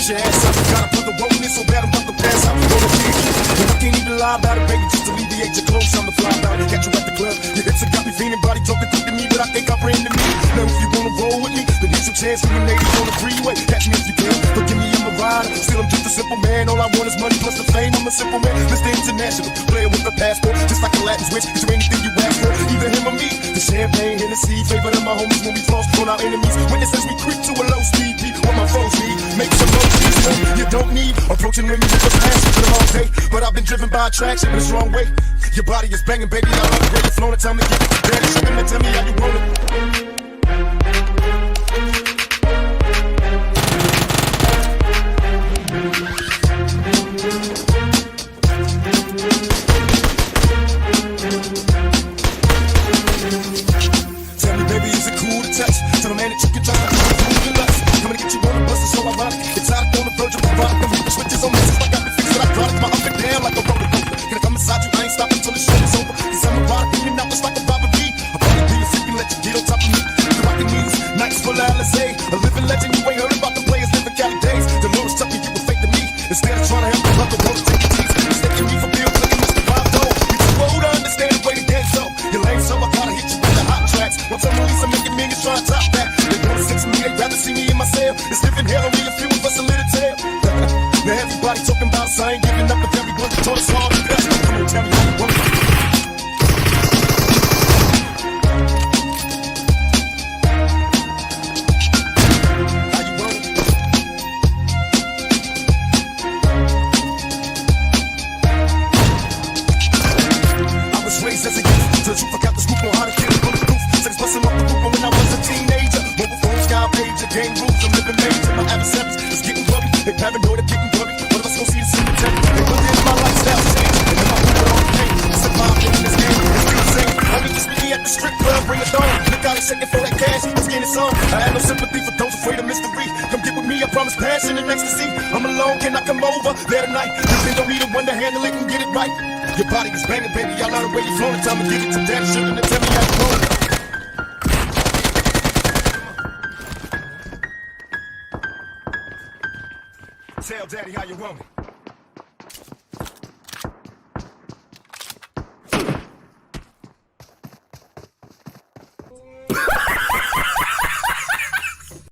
your ass up. Got a brother rolling so bad I'm about to pass out. Go to kick. And I can't even lie about it, baby, just to alleviate your clothes. I'm the fly about it, catch you at the club. Your hips have got me feeling, body talking quick to me, but I think I bring to me. Now if you wanna roll with me, then here's some chance for you ladies on the freeway. Catch me if you can, don't give me in my ride. Still I'm just a simple man, all I want is money plus the fame. I'm a simple man, Mr. International, player with a passport, just like a Latin switch. Is there anything you ask for? Either him or me. The champagne, Hennessy, favorite of my homies when we floss on our enemies. Witnesses we creep to a low speed, beat what my foes need. Make some low speed, you don't need. Approaching women with a passion for the whole day, but I've been driven by attraction in a strong way. Your body is banging, baby, I love the way you're flowing. Tell me, get it, daddy, show me, tell me how you want it. Tell the man that you can try to move your lust. Coming to get you on the bus, it's so ironic. It's out on the verge of a rock. The switches on this, I got me fixed, but I drive my up and down like a roller coaster. Gonna come inside you, I ain't stopping till the show is over. Cause I'm a rider, beating out just like a robbery. I'll probably be a freak and let you get on top of me. The rockin' news, nights full of Alizé. A living legend, you ain't heard about the players living Cali days. The Lord's tough you were fake to me. Instead of trying to help the brother, won't take your teeth. Mistaking me for Bill Clinton, Mr. Bob Dole. You too old to understand the way to get so. You're lame, so I gotta hit you with the hot tracks. Once I'm released, I'm making millions trying to top that. They'd rather see me in my cell. It's living hell only a few of us a little tale. Now everybody talking about us, I ain't giving up if everyone taught us all the best. Come on, tell me how you want it. How you want it? I was raised as a youth till you forgot the scoop on how to get a bulletproof. Said it's busting off the roof when I was a teenager. Game rules, I'm living major. My adversaries is getting blurry. They paranoid, getting blurry. One of us gon' see the cemetery. They look at my lifestyle change. And then my people on the game. I survived in this game. It's still the same. Only just me at the strip club, bring it on. Look out, they shaking for that cash. Let's get it on. I have no sympathy for those afraid of mystery. Come get with me, I promise passion and ecstasy. I'm alone, can I come over there tonight? You think don't need a one to handle it and get it right. Your body is banging, baby. I love the way you're flowing. Time to give it to daddy. Sugar and tell me how you want it. Tell daddy how you want it.